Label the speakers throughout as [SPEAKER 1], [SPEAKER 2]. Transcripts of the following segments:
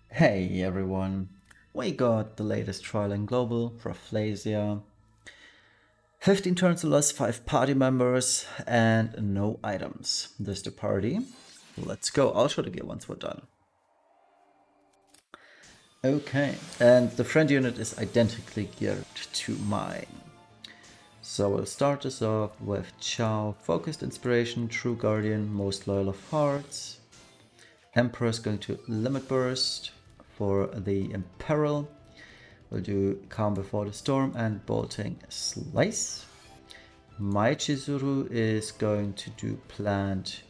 [SPEAKER 1] Hey everyone, we got the latest trial in global, Rafflesia. 15 turns to lose, 5 party members, and no items. This is the party. Let's go. I'll show the gear once we're done. Okay, and the friend unit is identically geared to mine. So we'll start this off with Chow, Focused Inspiration, True Guardian, Most Loyal of Hearts. Emperor is going to Limit Burst for the Imperil. We'll do Calm Before the Storm and Bolting Slice. My Chizuru is going to do Plant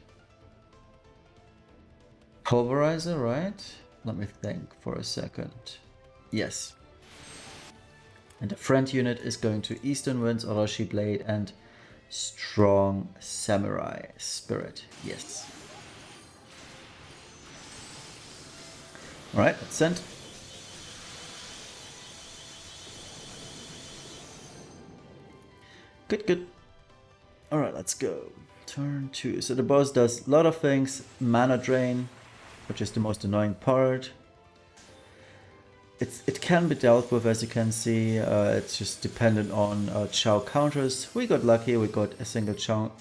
[SPEAKER 1] Pulverizer, right? Let me think for a second. Yes. And the friend unit is going to Eastern Winds, Orochi Blade, and Strong Samurai Spirit. Yes. Alright, let's send. Good. Alright, let's go. Turn 2. So the boss does a lot of things. Mana drain, which is the most annoying part. It can be dealt with, as you can see. It's just dependent on Chow counters. We got lucky, we got a single Chow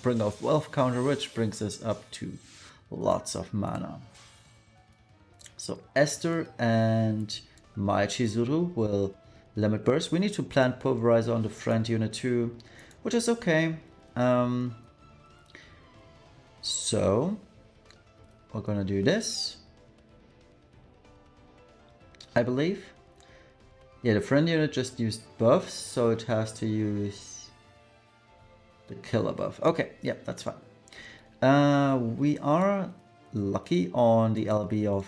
[SPEAKER 1] Bring of Wealth counter, which brings us up to lots of mana. So Esther and my Chizuru will limit burst. We need to plant Pulverizer on the friend unit too, which is okay. So we're gonna do this, I believe. Yeah, the friend unit just used buffs, so it has to use the killer buff. Okay, yeah, that's fine. We are lucky on the LB of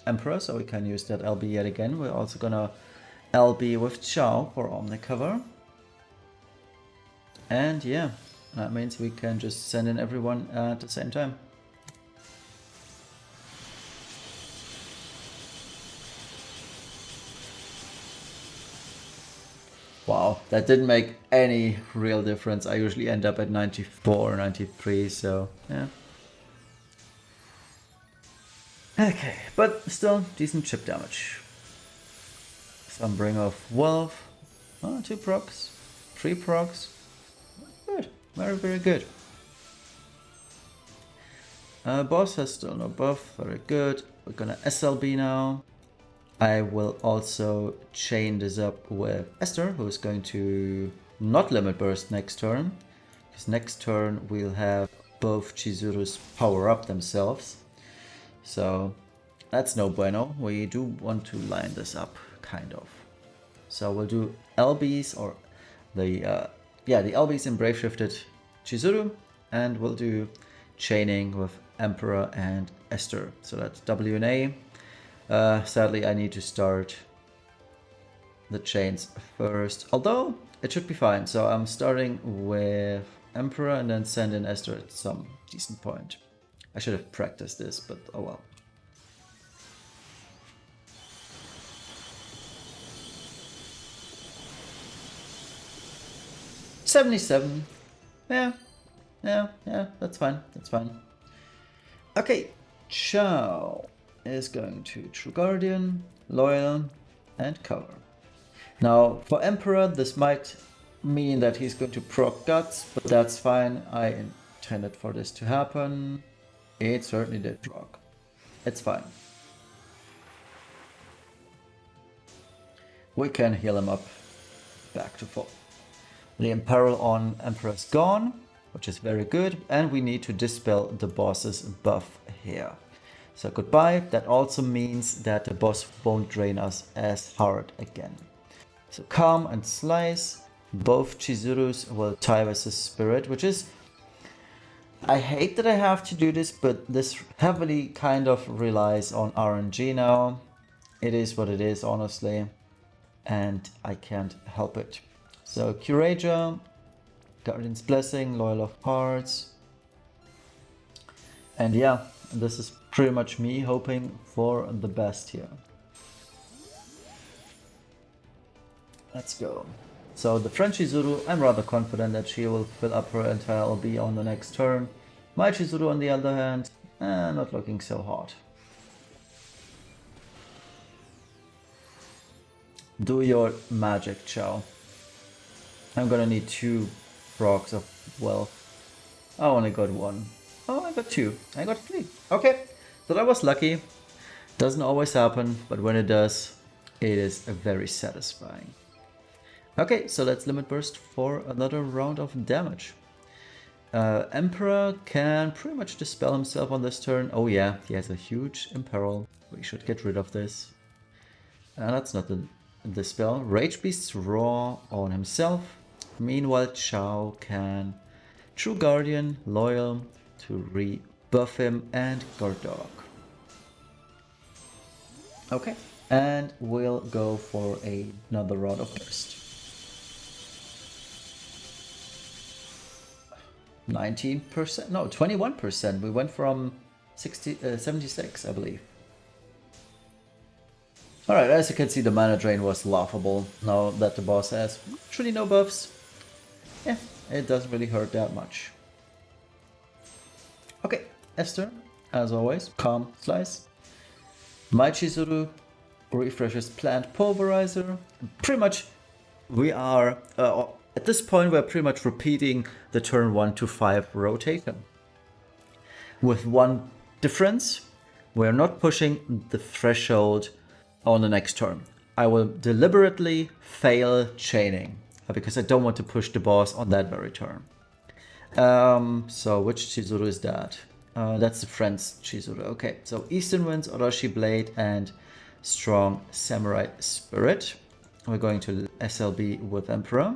[SPEAKER 1] Emperor, so we can use that LB yet again. We're also gonna LB with Chow for Omnicover. And yeah, that means we can just send in everyone at the same time. Wow, that didn't make any real difference. I usually end up at 94, 93, so yeah. Okay, but still decent chip damage. Some Bring of Wealth. 2 procs, 3 procs. Good, very good. Boss has still no buff, very good. We're gonna SLB now. I will also chain this up with Esther, who is going to not limit burst next turn. Because next turn we'll have both Chizurus power up themselves. So that's no bueno. We do want to line this up, kind of. So we'll do LBs, or the LBs in Brave Shifted Chizuru, and we'll do chaining with Emperor and Esther. So that's W and A. Sadly, I need to start the chains first, although it should be fine. So I'm starting with Emperor and then send in Esther at some decent point. I should have practiced this, but oh well. $77. Yeah, that's fine. Okay, Chow is going to True Guardian, Loyal, and Cover. Now, for Emperor, this might mean that he's going to proc Guts, but that's fine. I intended for this to happen. It certainly did proc. It's fine. We can heal him up back to full. The Imperil on Emperor is gone, which is very good, and we need to dispel the boss's buff here. So goodbye. That also means that the boss won't drain us as hard again. So Calm and Slice. Both Chizurus will tie with his Spirit, which is... I hate that I have to do this, but this heavily kind of relies on RNG now. It is what it is, honestly, and I can't help it. So Curator, Guardian's Blessing, Loyal of Hearts. And yeah, this is pretty much me hoping for the best here. Let's go. So the Friend Chizuru, I'm rather confident that she will fill up her entire LB on the next turn. My Chizuru, on the other hand, not looking so hot. Do your magic, Chow. I'm gonna need 2 frogs of wealth. I only got 1. Oh, I got 2. I got 3. Okay, so that was lucky. Doesn't always happen, but when it does, it is very satisfying. Okay, so let's limit burst for another round of damage. Emperor can pretty much dispel himself on this turn. Oh yeah, he has a huge imperil. We should get rid of this. That's not the spell. Rage Beast's Roar on himself. Meanwhile, Chow can True Guardian, Loyal to rebuff him, and Guard Dog. Okay, and we'll go for another round of burst. 19%, no, 21%. We went from 76, I believe. Alright, as you can see, the mana drain was laughable now that the boss has literally no buffs. Yeah, it doesn't really hurt that much. Okay, Esther, as always, calm slice. My Chizuru refreshes Plant Pulverizer. Pretty much, we are, at this point, we're pretty much repeating the turn 1 to 5 rotation. With one difference, we're not pushing the threshold on the next turn. I will deliberately fail chaining because I don't want to push the boss on that very turn. So which Chizuru is that? That's the Friend's Chizuru. Okay, so Eastern Winds, Orochi Blade, and Strong Samurai Spirit. We're going to SLB with Emperor.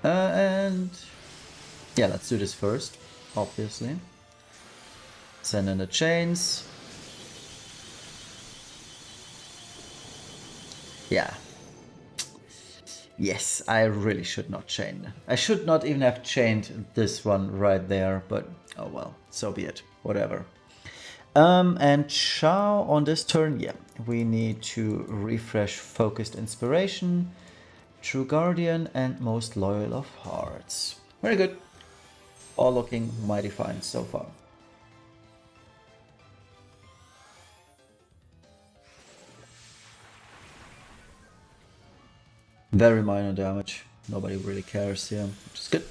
[SPEAKER 1] And yeah, let's do this first, obviously. Send in the chains. Yeah. Yes, I really should not chain. I should not even have chained this one right there, but oh well, so be it. Whatever. And Chow on this turn, yeah, we need to refresh Focused Inspiration, True Guardian, and Most Loyal of Hearts. Very good. All looking mighty fine so far. Very minor damage. Nobody really cares here, which is good.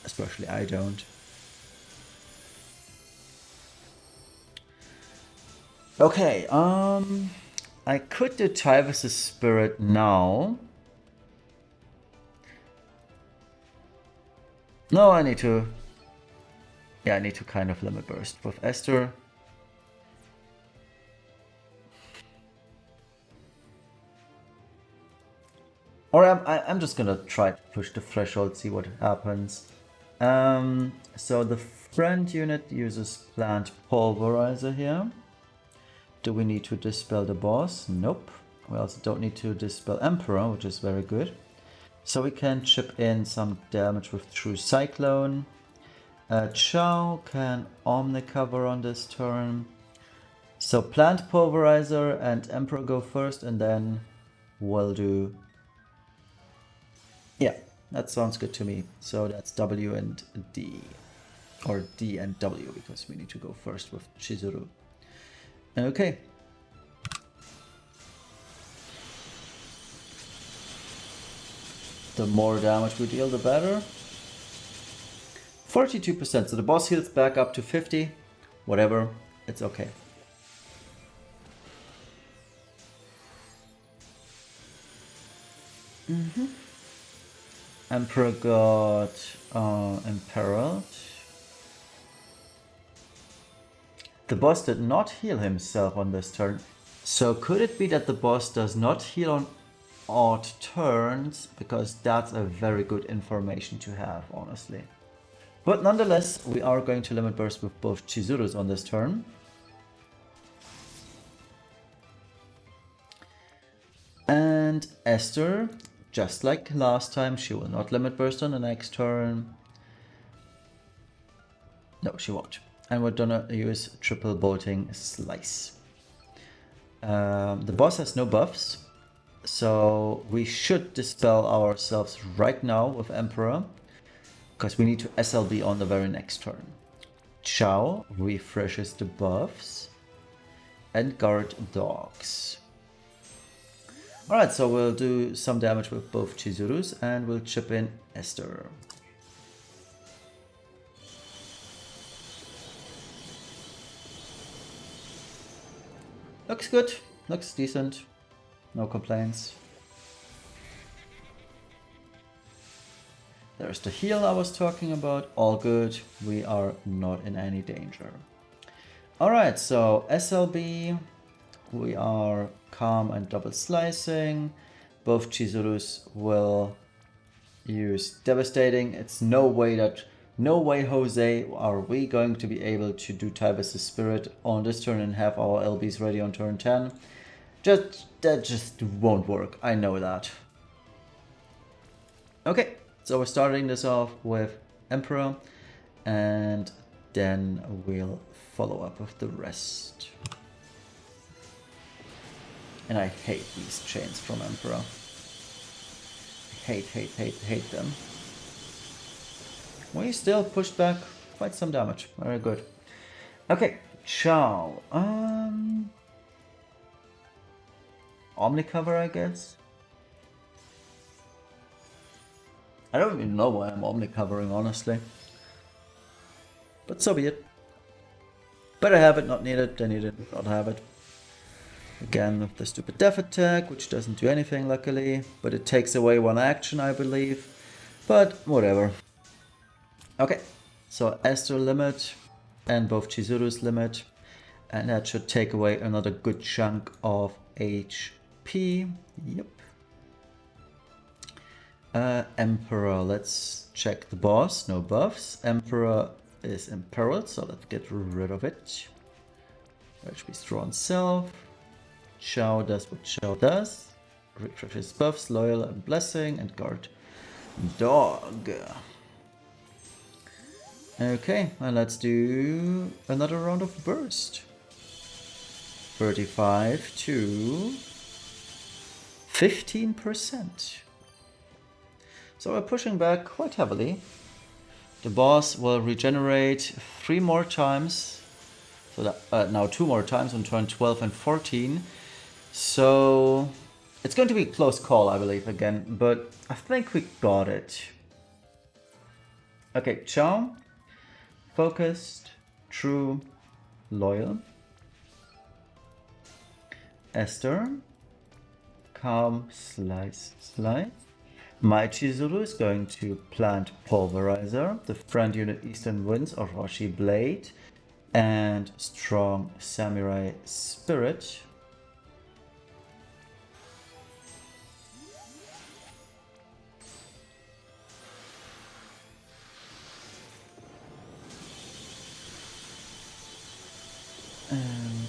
[SPEAKER 1] Especially I don't. Okay, I could do Tyvus' Spirit now. No, I need to... Yeah, I need to kind of limit burst with Esther. Or I'm just gonna try to push the threshold, see what happens. So the friend unit uses Plant Pulverizer here. Do we need to dispel the boss? Nope. We also don't need to dispel Emperor, which is very good. So we can chip in some damage with True Cyclone. Chow can Omnicover on this turn. So Plant Pulverizer and Emperor go first, and then we'll do... Yeah, that sounds good to me. So that's W and D. Or D and W, because we need to go first with Chizuru. Okay. The more damage we deal, the better. 42%, so the boss heals back up to 50. Whatever, it's okay. Emperor got imperiled. The boss did not heal himself on this turn. So could it be that the boss does not heal on odd turns? Because that's a very good information to have, honestly. But nonetheless, we are going to limit burst with both Chizurus on this turn. And Esther, just like last time, she will not limit burst on the next turn. No, she won't. And we're gonna use Triple Bolting Slice. The boss has no buffs, so we should dispel ourselves right now with Emperor, because we need to SLB on the very next turn. Chow refreshes the buffs. and guard dogs. Alright, so we'll do some damage with both Chizurus and we'll chip in Esther. Looks good, looks decent, no complaints. There's the heal I was talking about, all good, we are not in any danger. Alright, so SLB, we are calm and double slicing. Both Chizurus will use devastating. It's no way, Jose, are we going to be able to do Tybus' Spirit on this turn and have our LBs ready on turn 10. That just won't work, I know that. Okay, so we're starting this off with Emperor and then we'll follow up with the rest. And I hate these chains from Emperor. Hate them. We still pushed back quite some damage. Very good. Okay, Chow. Omnicover, I guess. I don't even know why I'm Omnicovering, honestly. But so be it. Better have it, not need it, than need it, not have it. Again, with the stupid death attack, which doesn't do anything, luckily. But it takes away one action, I believe. But whatever. Okay, so Esther limit and both Chizurus limit. And that should take away another good chunk of HP. Yep. Emperor, let's check the boss. No buffs. Emperor is imperiled, so let's get rid of it. HP strong self. Chow does what Chow does. Refreshes buffs, loyal and blessing, and guard dog. Okay, and let's do another round of burst. 35 to 15%. So we're pushing back quite heavily. The boss will regenerate 3 more times. So that, now 2 more times on turn 12 and 14. So it's going to be a close call, I believe, again. But I think we got it. Okay, Chow. Focused, true, loyal. Esther. Calm, slice, slice. My Chizuru is going to plant Pulverizer, the friend unit Eastern Winds of Roshi Blade, and Strong Samurai Spirit.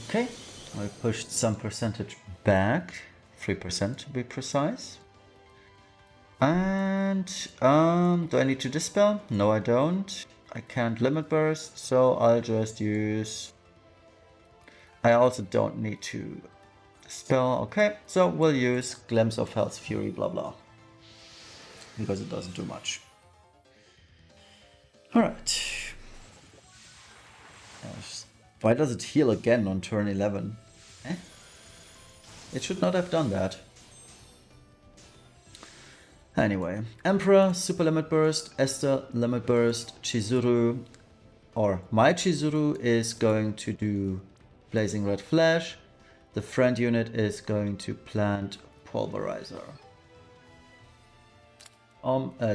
[SPEAKER 1] Okay, I pushed some percentage back, 3% to be precise. And do I need to dispel? No, I don't. I can't limit burst, so I'll just use. I also don't need to dispel. Okay, so we'll use Glimpse of Hell's Fury, blah blah, because it doesn't do much. All right. Why does it heal again on turn 11? It should not have done that. Anyway, Emperor, Super Limit Burst, Esther, Limit Burst, Chizuru, or my Chizuru is going to do Blazing Red Flash. The friend unit is going to plant Pulverizer.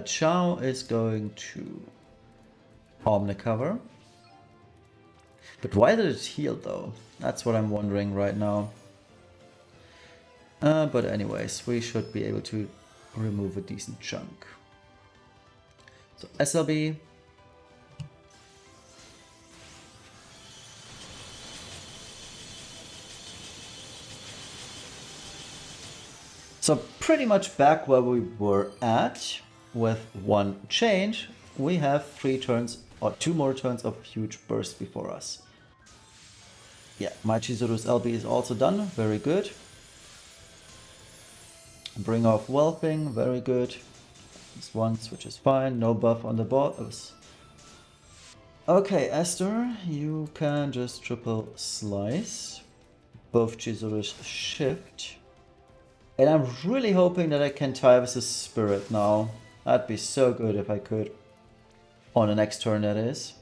[SPEAKER 1] Chow is going to Omnicover. But why did it heal though? That's what I'm wondering right now. But anyways, we should be able to remove a decent chunk. So SLB. So pretty much back where we were at, with one change. We have 3 turns or 2 more turns of huge burst before us. Yeah, my Chizuru's LB is also done, very good. Bring off Whelping, very good. This once, which is fine, no buff on the boss. Okay, Esther, you can just triple slice. both Chizuru's shift. And I'm really hoping that I can tie with his spirit now. That'd be so good if I could. On the next turn, that is.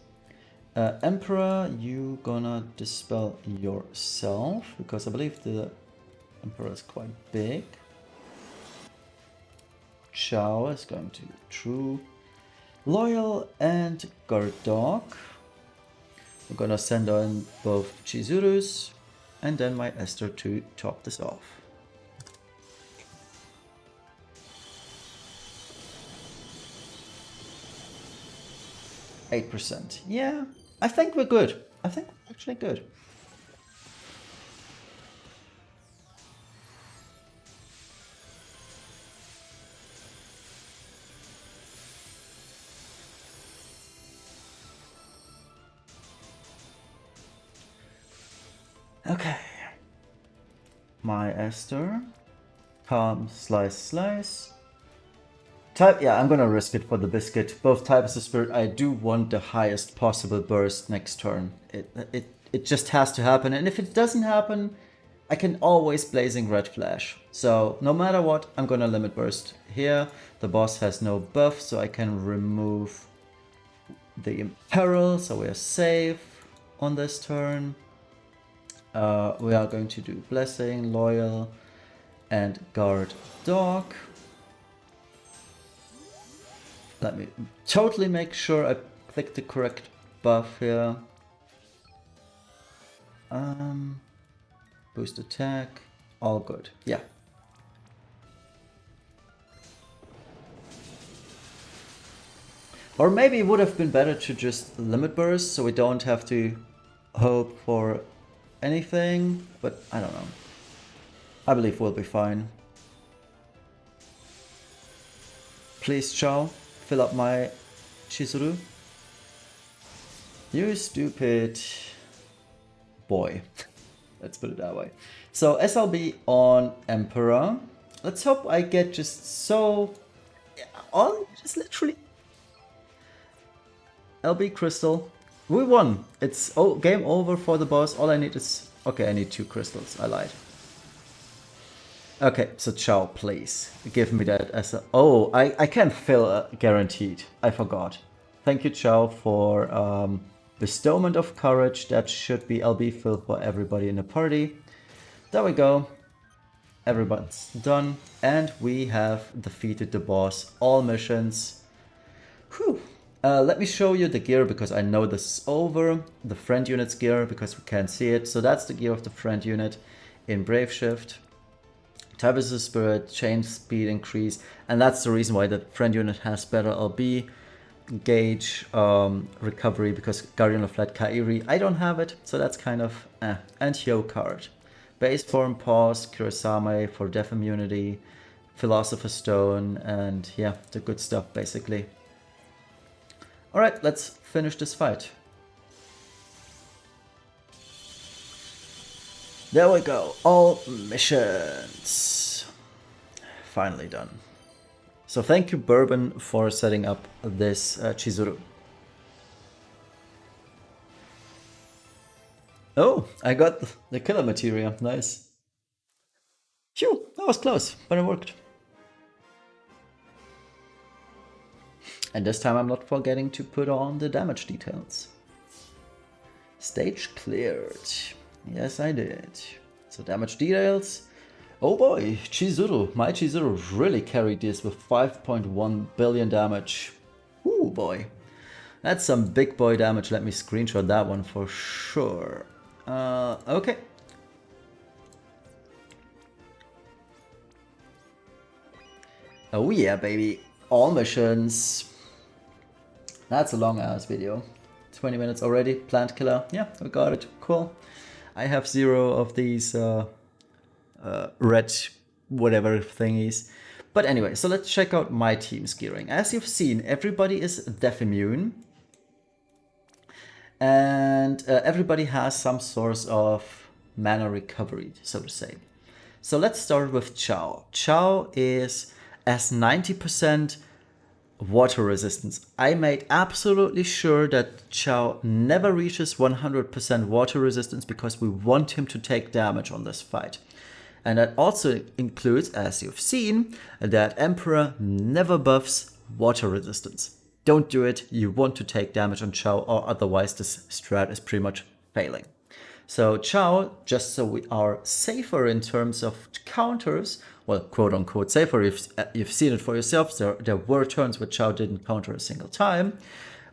[SPEAKER 1] Emperor, you gonna dispel yourself, because I believe the Emperor is quite big. Chao is going to True, Loyal, and Guard Dog. We're gonna send on both Chizurus, and then my Esther to top this off. %. Yeah, I think we're good. I think we're actually good. Okay. My Esther. Palm, slice, slice. Type, yeah, I'm gonna risk it for the biscuit. Both types of spirit. I do want the highest possible burst next turn. It just has to happen, and if it doesn't happen, I can always Blazing Red Flash. So no matter what, I'm gonna limit burst here. The boss has no buff, so I can remove the Imperil, so we're safe on this turn. We are going to do Blessing, Loyal, and Guard Dog. Let me totally make sure I click the correct buff here. Boost attack, all good, yeah. Or maybe it would have been better to just limit burst so we don't have to hope for anything, but I don't know. I believe we'll be fine. Please, Chao, fill up my Chizuru. You stupid boy. Let's put it that way. So SLB on Emperor. Let's hope I get just so... just literally... LB Crystal. We won. It's game over for the boss. All I need is... Okay, I need 2 crystals. I lied. Okay, so Chao, please. Give me that as a... Oh, I can fill guaranteed. I forgot. Thank you, Chao, for bestowment of courage. That should be LB fill for everybody in the party. There we go. Everyone's done. And we have defeated the boss. All missions. Whew. Let me show you the gear because I know this is over. The friend unit's gear because we can't see it. So that's the gear of the friend unit in Brave Shift. Type is the spirit, chain speed increase, and that's the reason why the friend unit has better LB gauge recovery because Guardian of Light Kairi, I don't have it, so that's kind of And Hyo card. Base form, pause, Kurosame for death immunity, Philosopher's Stone, and yeah, the good stuff basically. Alright, let's finish this fight. There we go, all missions. Finally done. So thank you Bourbon for setting up this Chizuru. Oh, I got the killer materia, nice. Phew, that was close, but it worked. And this time I'm not forgetting to put on the damage details. Stage cleared. Yes, I did. So damage details. Oh boy, Chizuru. My Chizuru really carried this with 5.1 billion damage. Ooh boy. That's some big boy damage. Let me screenshot that one for sure. Okay. Oh yeah, baby. All missions. That's a long ass video. 20 minutes already. Plant killer. Yeah, we got it. Cool. I have 0 of these red whatever thingies. But anyway, so let's check out my team's gearing. As you've seen, everybody is death immune. And everybody has some source of mana recovery, so to say. So let's start with Chao. Chao is as 90% water resistance. I made absolutely sure that Chao never reaches 100% water resistance because we want him to take damage on this fight. And that also includes, as you've seen, that Emperor never buffs water resistance. Don't do it, you want to take damage on Chao, or otherwise this strat is pretty much failing. So Chao, just so we are safer in terms of counters, well, quote unquote safer, you've seen it for yourself, there were turns where Chao didn't counter a single time.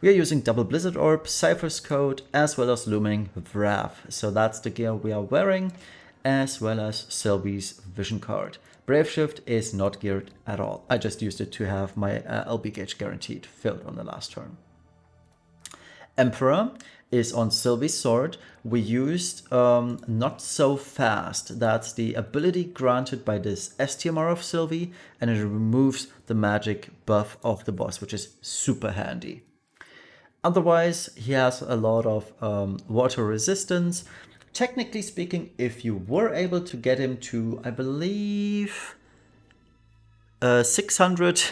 [SPEAKER 1] We are using double Blizzard Orb, Cypher's Code, as well as Looming Wrath. So that's the gear we are wearing, as well as Sylvie's Vision card. Brave Shift is not geared at all. I just used it to have my LB gauge guaranteed filled on the last turn. Emperor is on Sylvie's sword. We used Not So Fast. That's the ability granted by this STMR of Sylvie, and it removes the magic buff of the boss, which is super handy. Otherwise, he has a lot of water resistance. Technically speaking, if you were able to get him to, I believe, 600,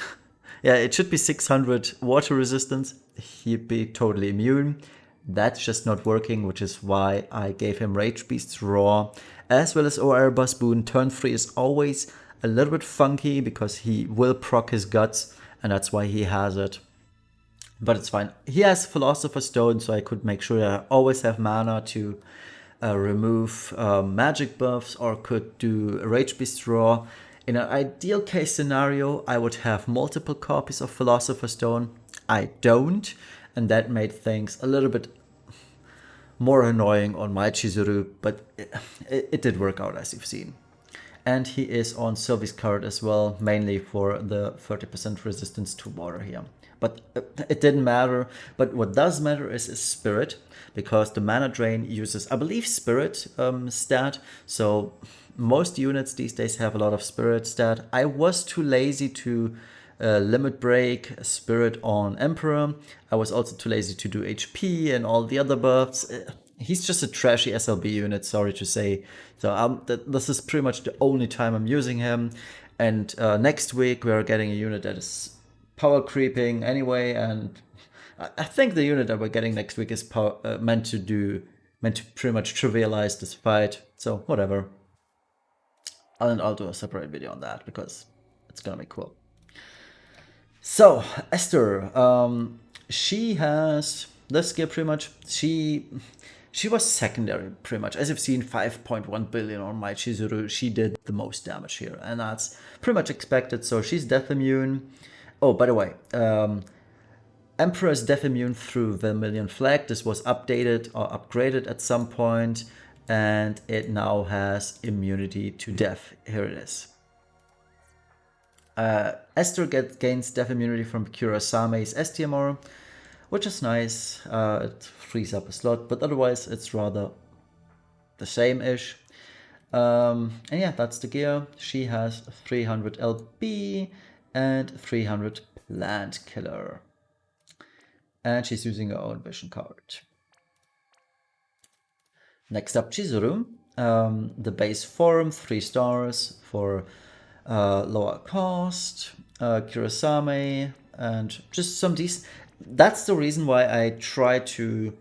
[SPEAKER 1] yeah, it should be 600 water resistance, he'd be totally immune. That's just not working, which is why I gave him Rage Beast's Roar, as well as OR Buzz Boon. Turn 3 is always a little bit funky because he will proc his guts, and that's why he has it. But it's fine. He has Philosopher's Stone, so I could make sure I always have mana to remove magic buffs, or could do Rage Beast's Roar. In an ideal case scenario, I would have multiple copies of Philosopher's Stone. I don't, and that made things a little bit more annoying on my Chizuru, but it did work out, as you've seen. And he is on Sylvie's card as well, mainly for the 30% resistance to water here. But it didn't matter. But what does matter is his Spirit, because the mana drain uses, I believe, Spirit stat. So most units these days have a lot of Spirit stat. I was too lazy to limit break Spirit on Emperor. I was also too lazy to do HP and all the other buffs. He's just a trashy SLB unit, sorry to say. So this is pretty much the only time I'm using him. And next week we are getting a unit that is power creeping anyway, and I think the unit that we're getting next week is meant to pretty much trivialize this fight. So whatever. And I'll do a separate video on that because it's gonna be cool. So Esther, she has this gear pretty much. She was secondary pretty much. As you've seen, 5.1 billion on my Chizuru. She did the most damage here, and that's pretty much expected. So she's death immune. Oh, by the way, Emperor is death immune through Vermilion Flag. This was updated or upgraded at some point, and it now has immunity to death. Here it is. Esther gains death immunity from Kurasame's STMR, which is nice. It frees up a slot, but otherwise it's rather the same-ish. And yeah, that's the gear. She has 300 LB and 300 Plant Killer. And she's using her own Vision card. Next up, Chizuru. The base form, 3 stars for lower cost. Kurasame, and just some decent. That's the reason why I try to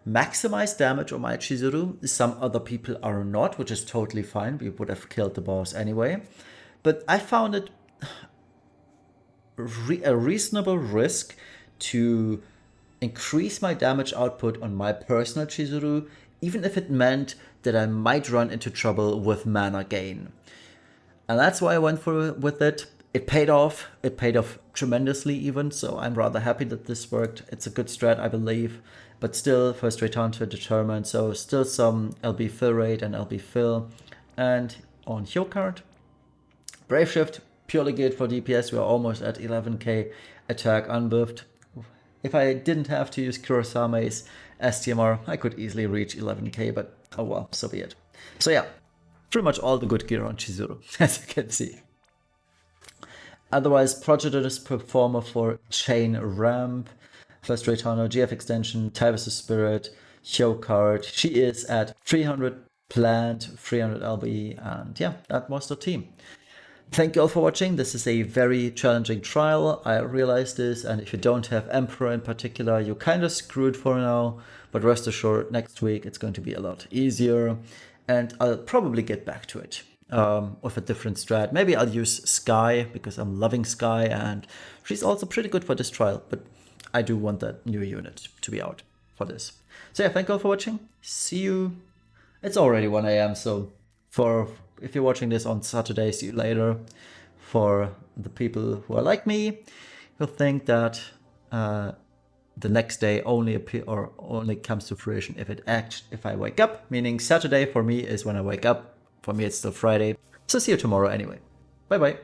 [SPEAKER 1] maximize damage on my Chizuru. Some other people are not, which is totally fine. We would have killed the boss anyway. But I found it a reasonable risk to increase my damage output on my personal Chizuru, even if it meant that I might run into trouble with mana gain. And that's why I went with it. It paid off. It paid off tremendously even, so I'm rather happy that this worked. It's a good strat, I believe, but still first rate hunter determined, so still some LB fill rate and LB fill. And on Heey card, Brave Shift, purely geared for DPS. We are almost at 11k attack unbuffed. If I didn't have to use Kurasame's STMR, I could easily reach 11k, but oh well, so be it. So yeah, pretty much all the good gear on Chizuru, as you can see. Otherwise, Prodigious Performer for Chain Ramp, First Rate Hunter, GF Extension, Tyvus' Spirit, Heey card. She is at 300 Plant, 300 LB, and yeah, that was the team. Thank you all for watching. This is a very challenging trial. I realize this, and if you don't have Emperor in particular, you're kind of screwed for now. But rest assured, next week it's going to be a lot easier, and I'll probably get back to it with a different strat. Maybe I'll use Sky because I'm loving Sky, and she's also pretty good for this trial. But I do want that new unit to be out for this. So yeah, thank you all for watching. See you. It's already 1 a.m. So if you're watching this on Saturday, see you later. For the people who are like me, who think that the next day only comes to fruition if I wake up, meaning Saturday for me is when I wake up. For me, it's still Friday. So see you tomorrow anyway. Bye bye.